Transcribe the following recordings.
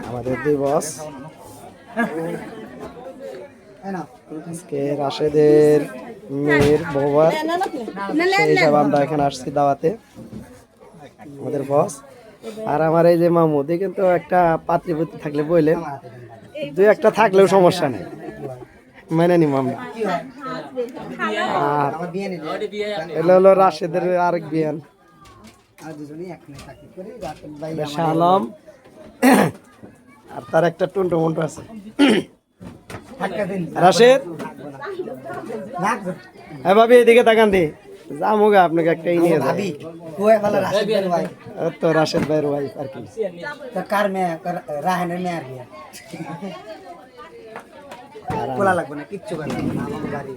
আমাদের দুই বস আজকে রাশেদের মেয়ের বউবার, সেই হিসাবে আমরা এখানে আসছি দাওয়াতে। আমাদের বস আর আমার এই যে মামু, দেখেন তো একটা পাত্রী পুত্রী থাকলে বললেন, দুই একটা থাকলেও সমস্যা নেই, মেনে নিম আমরা। আর এটা হলো রাশেদের আরেক বিয়ান আলম, আর তার একটা টুন্টো মন্টু আছে। রাশেদ, হ্যাঁ ভাবি এদিকে তাকান দি, যামুগা আপনাকে একটাই নিয়ে যাবি তো রাশেদ ভাইয়ের ওয়াইফ আর কি। কার মেয়ে? রাহানের মেয়ে আর বিয়া বলা লাগবে না, কিচ্ছু বলা লাগবে না। আমার বাড়ি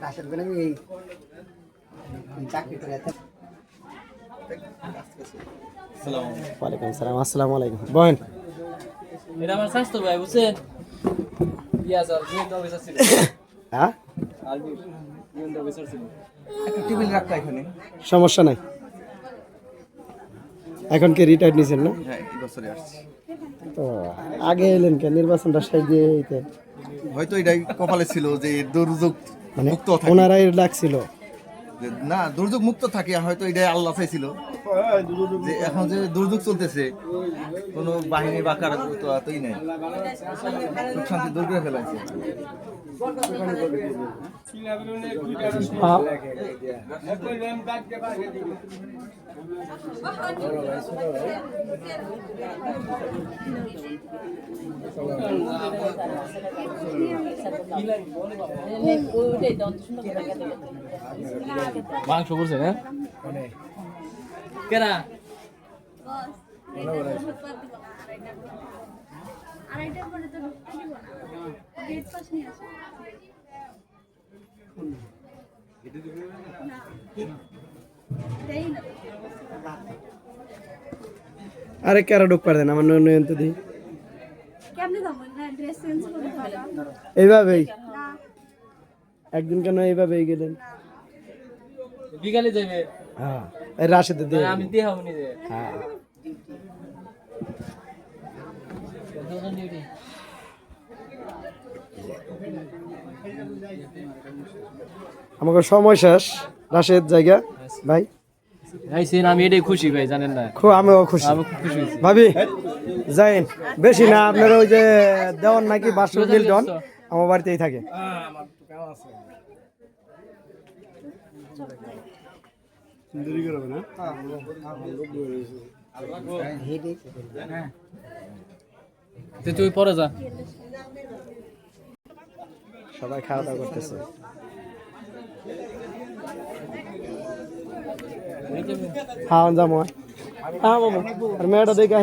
রাশেদ ভাই, আমি এই চাকরি করে। ওয়ালাইকুম আসসালাম। আসসালামু আলাইকুম। বোন, এটা আমার স্বাস্থ্য ভাই, বুঝছেন? হ্যাঁ সমস্যা নাই। এখন কি রিটায়ার্ড নিছেন না? তো আগে এলেন কেন? নির্বাচনটা শেষ দিয়ে হয়তো এটাই কপালে ছিল যে দুর্যোগ মুক্ত থাকে, ওনারাই ডাকছিল না দুর্যোগ মুক্ত থাকে, হয়তো এটাই আল্লাহ চাইছিল যে এখন যে দুর্যোগ চলতেছে কোনো বাহিনী বা কারো তো এতই নেই, সুখ শান্তি দূর করে ফেলাইছে। মাংস করছে না কেনা আরে কেরা ঢুক পারে না আমার নয়ন তো দিই এইভাবেই একদিন কেন এইভাবেই গেলেন? বিকালে যাবে। হ্যাঁ রাশেদ দিয়ে আমি দিয়ে হবো নিজে। হ্যাঁ আমাকে সময় শেষ। রাশেদ জায়গা ভাই আইসেন, আমি এটাই খুশি ভাই, জানেন না? খুব আমিও খুশি। আমি খুব খুশি হয়েছি ভাবি যাইন, বেশি না আপনার ওই যে দেওয়ান নাকি বাসু মিল্টন আমার বাড়িতেই থাকে। তুই পরে যা। সবাই খাওয়া দাওয়া করতেছে। হ্যাঁ যাবো। হ্যাঁ মামু, আর মেয়েটা দেখে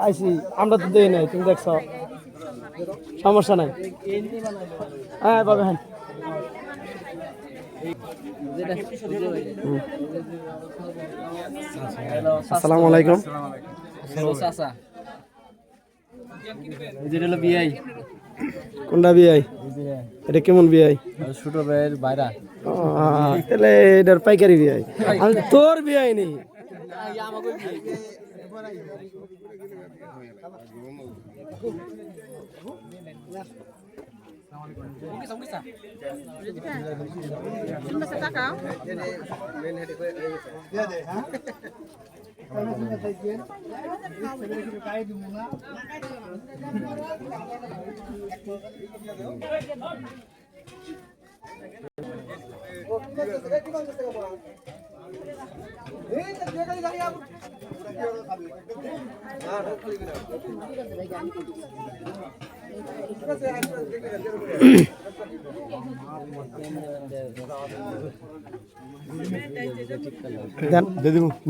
আইসি, আমরা তো দেই নাই, তুমি দেখছ, সমস্যা নাই। হ্যাঁ বাবা, হ্যাঁ আসসালামু আলাইকুম। কোনটা বিআই? এটা কেমন বিআই? ছোট ভাইয়ের বাইরা। তাহলে এটার পাইকারি বিআই। আমি তোর বিআই নেই।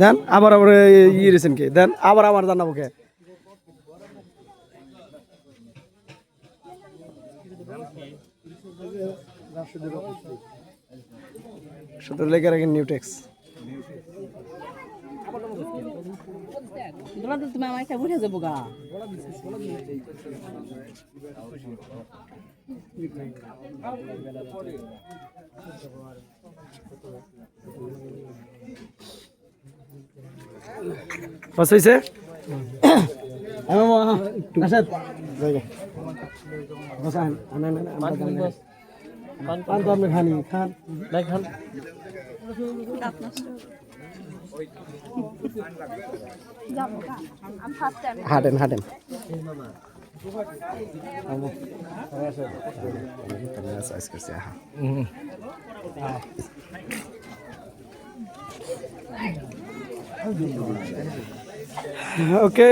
দেন আবার আবার ইয়ে রেছেন কে? দেন আবার আমার জানাবো কে? শুধু লেগে রাখেন নিউটেক্স। তুমি আমাকে বুঝে যাবো গা। বস হয়েছে রাশেদ জায়গা বসান পান তো আপনি খানি খান নাই খান হাঁটেন হাঁটেন ওকে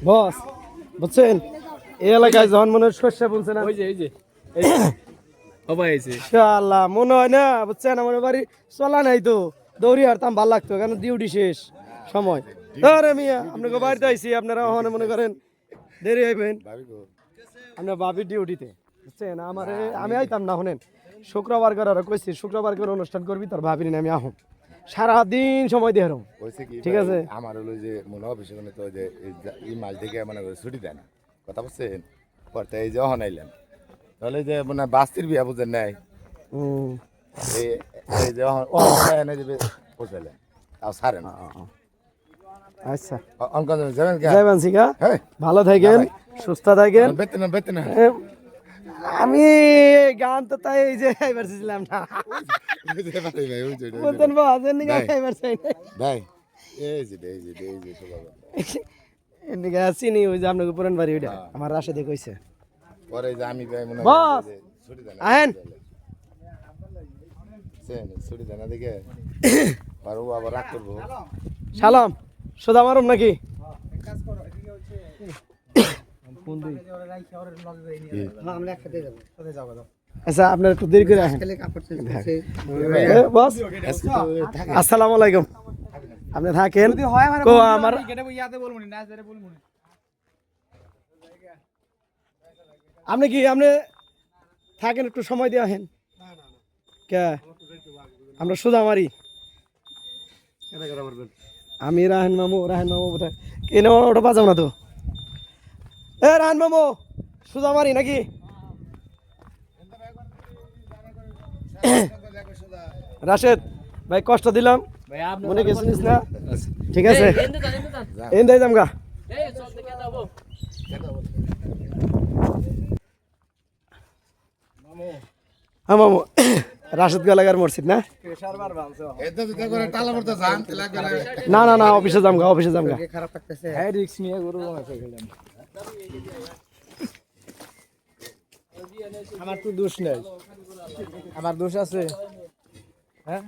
বস বুঝছেন এই এলাকায় যখন মনে হয় শস্য বলছে না ওই যে সবাই আইছে ইনশাআল্লাহ মনে হয় না বুঝছেন আমার বাড়ি চলা নাই তো দৌড়ি হারতাম ভালো লাগতো কারণ ডিউটি শেষ সময় আরে মিয়া আপনাকে বাড়িতে আইসি আপনারা ওখানে মনে করেন দেরি হইবেন আপনার বাবির ডিউটিতে বুঝছেন আমার আমি আইতাম না শোনেন শুক্রবার করে আরো কইছি শুক্রবার করে অনুষ্ঠান করবি তোর ভাবিনি না আমি আহম সারাদিন সময় দিয়ে হারম হয়েছে কি ঠিক আছে। আমার হলো যে মনে হবে সেখানে তো যে এই মাস থেকে মানে ছুটি দেয় না কথা বলছেন পরে এই যে অহনাইলেন তাহলে যে মানে বাস্তির বিয়া বুঝেন নাই এই যে এনে যাবে পৌঁছাইলেন তাও সারেন আচ্ছা অঙ্কন যাবেন কে যাইবেন সিকা হ্যাঁ ভালো থাকেন সুস্থ থাকেন বেতন বেতন আমি গান তো তাই এই যে খাইবার ছিলাম না বলতেন বাজেন নিগা খাইবার চাই না ভাই এই যে সবাই এদিকে চিনি ওই যে আপনাকে পুরান বাড়ি ওইটা আমার রাশেদে কইছে পরে যে আমি ভাই মনে বস, হয় ছুটি দেন আহেন ছুটি দেন না দেখে পারবো আবার রাগ করবো সালাম সোদা মারুম নাকি আচ্ছা আপনার একটু দেরি করে আসেন বস আসসালামু আলাইকুম আপনি থাকেন কো আমার আপনি কি আপনি থাকেন একটু সময় দিয়ে আহেন কে আমরা সোজা মারি আমি রাহেন মামু কোথায় কেন ওটা বাজাও না তো এ রাহেন মামু সোজা মারি নাকি রাশেদ ভাই কষ্ট দিলাম ভাই আপনি মনে গেছিস না ঠিক আছে এন দাই যাম গা হ্যাঁ মামু রাশেদ গালাগার মসজিদ না না না না অফিসে যাম গা রিক্স নিয়ে গরু আমার তো দোষ নেই আমার দোষ আছে হ্যাঁ